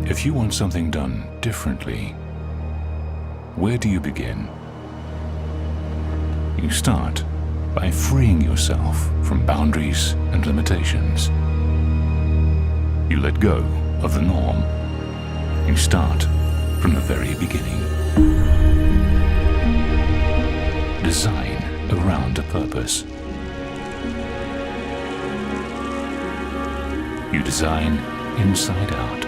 If you want something done differently, where do you begin? You start by freeing yourself from boundaries and limitations. You let go of the norm. You start from the very beginning. Design around a purpose. You design inside out.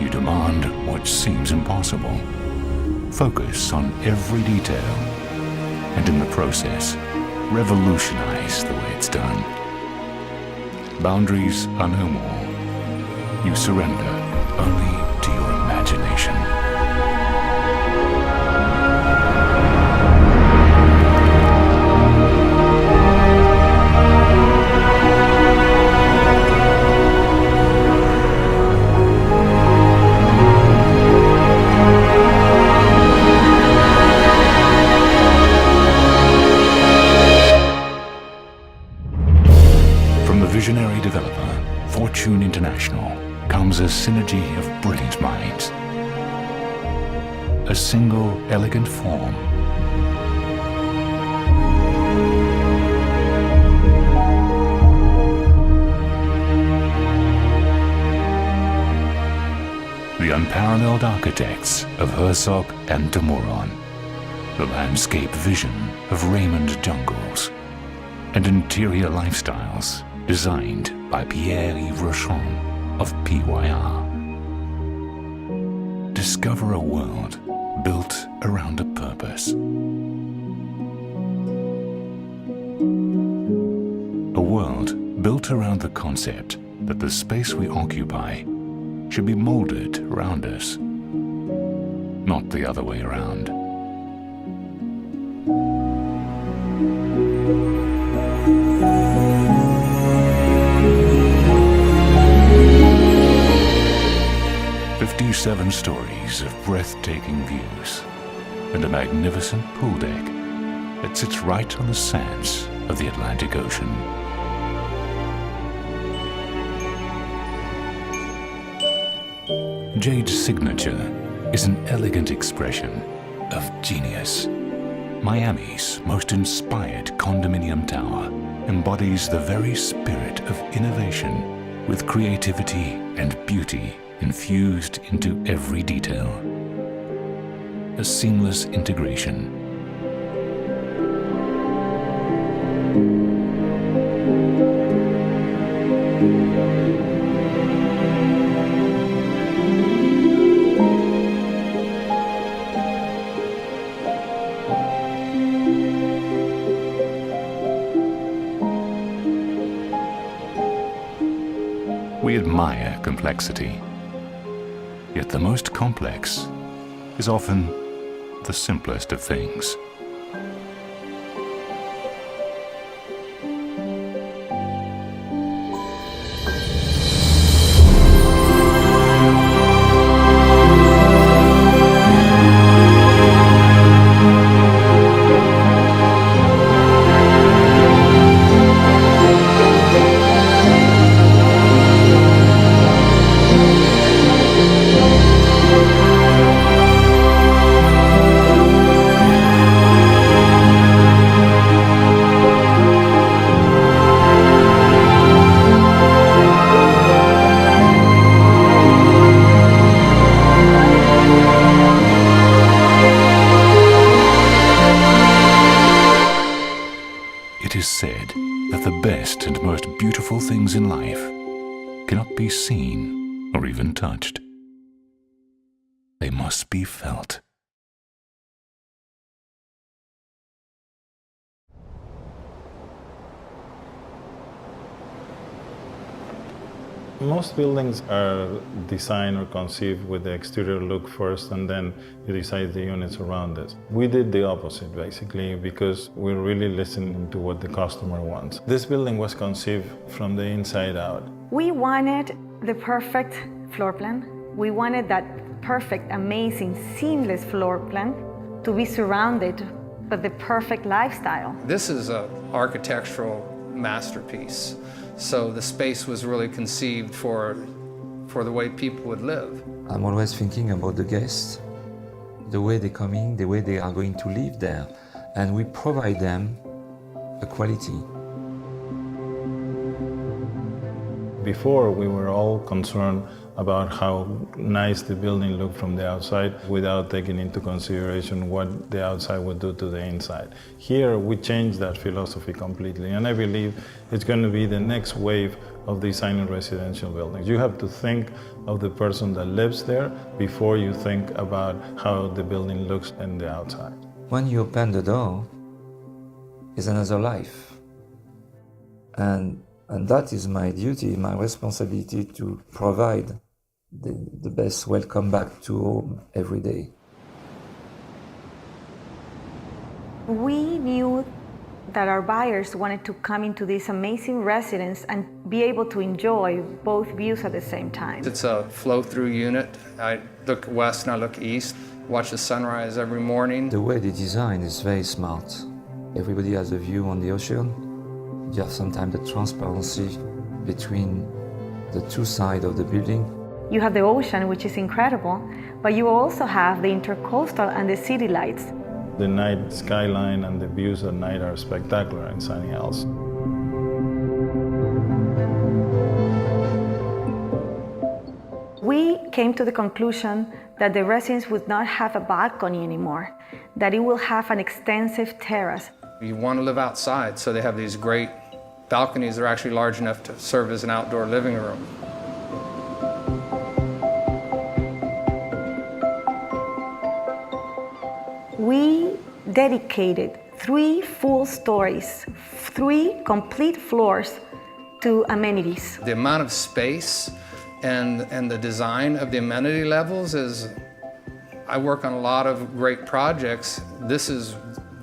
You demand what seems impossible. Focus on every detail, and in the process, revolutionize the way it's done. Boundaries are no more. You surrender only to your imagination. Visionary developer, Fortune International, comes a synergy of brilliant minds. A single elegant form. The unparalleled architects of Herzog and de Meuron. The landscape vision of Raymond Jungles. And interior lifestyles designed by Pierre-Yves Rochon of PYR. Discover a world built around a purpose. A world built around the concept that the space we occupy should be molded around us, not the other way around. Seven stories of breathtaking views and a magnificent pool deck that sits right on the sands of the Atlantic Ocean. Jade's signature is an elegant expression of genius. Miami's most inspired condominium tower embodies the very spirit of innovation with creativity and beauty infused into every detail. A seamless integration. We admire complexity. Yet the most complex is often the simplest of things. It is said that the best and most beautiful things in life cannot be seen or even touched. They must be felt. Most buildings are designed or conceived with the exterior look first, and then you decide the units around it. We did the opposite, basically, because we're really listening to what the customer wants. This building was conceived from the inside out. We wanted the perfect floor plan. We wanted that perfect, amazing, seamless floor plan to be surrounded by the perfect lifestyle. This is an architectural masterpiece. So the space was really conceived for the way people would live. I'm always thinking about the guests, the way they come in, the way they are going to live there, and we provide them a quality. Before, we were all concerned about how nice the building looked from the outside without taking into consideration what the outside would do to the inside. Here, we changed that philosophy completely, and I believe it's going to be the next wave of designing residential buildings. You have to think of the person that lives there before you think about how the building looks on the outside. When you open the door, it's another life. And that is my duty, my responsibility to provide the best welcome back to home every day. We knew that our buyers wanted to come into this amazing residence and be able to enjoy both views at the same time. It's a flow-through unit. I look west and I look east, watch the sunrise every morning. The way they design is very smart. Everybody has a view on the ocean. You have sometimes the transparency between the two sides of the building. You have the ocean, which is incredible, but you also have the intercoastal and the city lights. The night skyline and the views at night are spectacular in Sunny Hills. We came to the conclusion that the residence would not have a balcony anymore, that it will have an extensive terrace. You want to live outside, so they have these great balconies that are actually large enough to serve as an outdoor living room. We dedicated 3 full stories, 3 complete floors to amenities. The amount of space and the design of the amenity levels is, I work on a lot of great projects. This is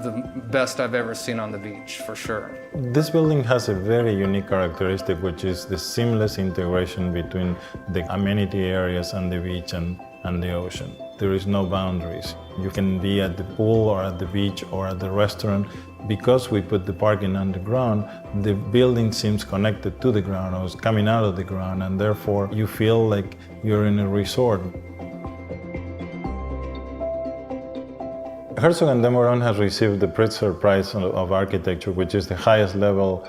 the best I've ever seen on the beach, for sure. This building has a very unique characteristic, which is the seamless integration between the amenity areas and the beach and the ocean. There is no boundaries. You can be at the pool or at the beach or at the restaurant. Because we put the parking underground, the building seems connected to the ground or is coming out of the ground, and therefore you feel like you're in a resort. Herzog & de Meuron has received the Pritzker Prize of Architecture, which is the highest level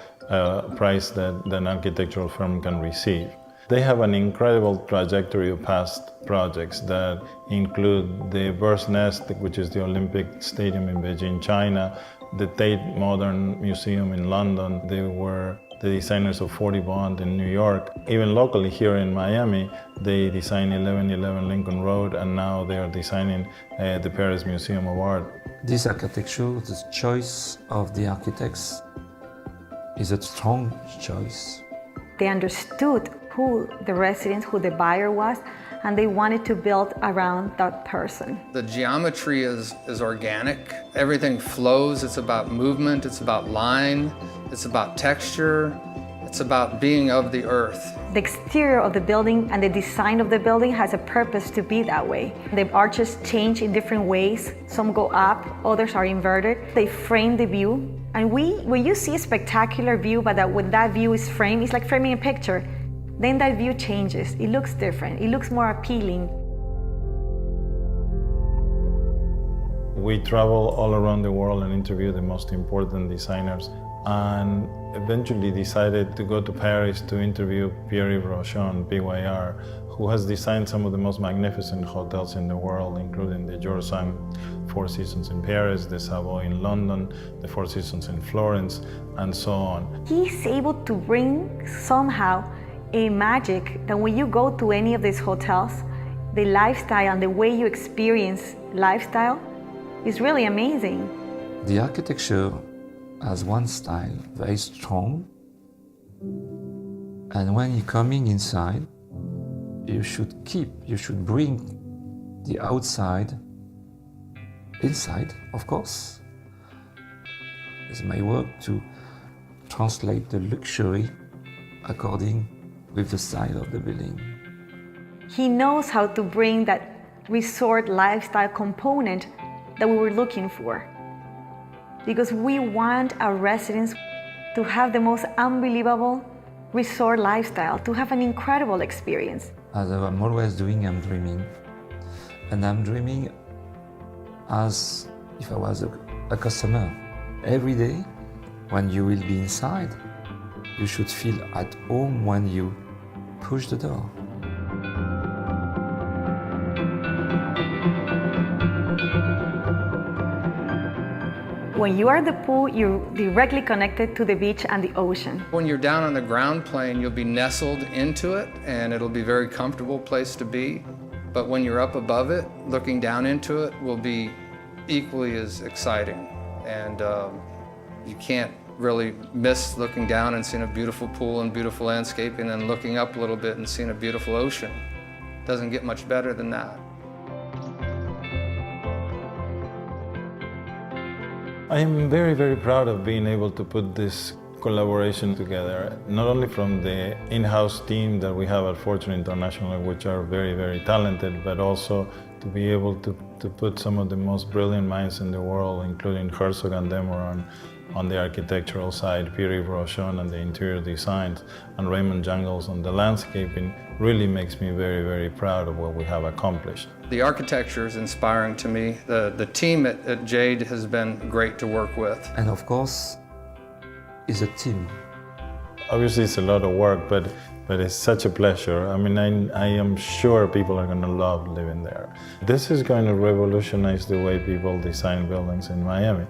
prize that an architectural firm can receive. They have an incredible trajectory of past projects that include the Bird's Nest, which is the Olympic Stadium in Beijing, China, the Tate Modern Museum in London. They were the designers of 40 Bond in New York. Even locally here in Miami, they designed 1111 Lincoln Road, and now they are designing the Paris Museum of Art. This architecture, the choice of the architects is a strong choice. They understood who the resident, who the buyer was, and they wanted to build around that person. The geometry is organic. Everything flows. It's about movement. It's about line. It's about texture. It's about being of the earth. The exterior of the building and the design of the building has a purpose to be that way. The arches change in different ways. Some go up, others are inverted. They frame the view. And when you see a spectacular view, but when that view is framed, it's like framing a picture. Then that view changes. It looks different. It looks more appealing. We travel all around the world and interview the most important designers, and eventually decided to go to Paris to interview Pierre-Yves Rochon, PYR, who has designed some of the most magnificent hotels in the world, including the Georges V Four Seasons in Paris, the Savoy in London, the Four Seasons in Florence, and so on. He's able to bring somehow a magic that when you go to any of these hotels, the lifestyle and the way you experience lifestyle is really amazing. The architecture has one style, very strong, and when you're coming inside, you should bring the outside inside, of course. It's my work to translate the luxury according with the style of the building. He knows how to bring that resort lifestyle component that we were looking for. Because we want our residents to have the most unbelievable resort lifestyle, to have an incredible experience. As I'm always doing, I'm dreaming. And I'm dreaming as if I was a customer. Every day, when you will be inside, you should feel at home when you push the door. When you are at the pool, you're directly connected to the beach and the ocean. When you're down on the ground plane, you'll be nestled into it and it'll be a very comfortable place to be. But when you're up above it, looking down into it will be equally as exciting. And you can't really miss looking down and seeing a beautiful pool and beautiful landscaping, and then looking up a little bit and seeing a beautiful ocean. Doesn't get much better than that. I am very, very proud of being able to put this collaboration together, not only from the in-house team that we have at Fortune International, which are very, very talented, but also to be able to put some of the most brilliant minds in the world, including Herzog and Demoran on the architectural side, Pierre Brochon on the interior designs, and Raymond Jangles on the landscaping, really makes me very, very proud of what we have accomplished. The architecture is inspiring to me. The team at Jade has been great to work with. And of course, it's a team. Obviously, it's a lot of work, but it's such a pleasure. I mean, I am sure people are going to love living there. This is going to revolutionize the way people design buildings in Miami.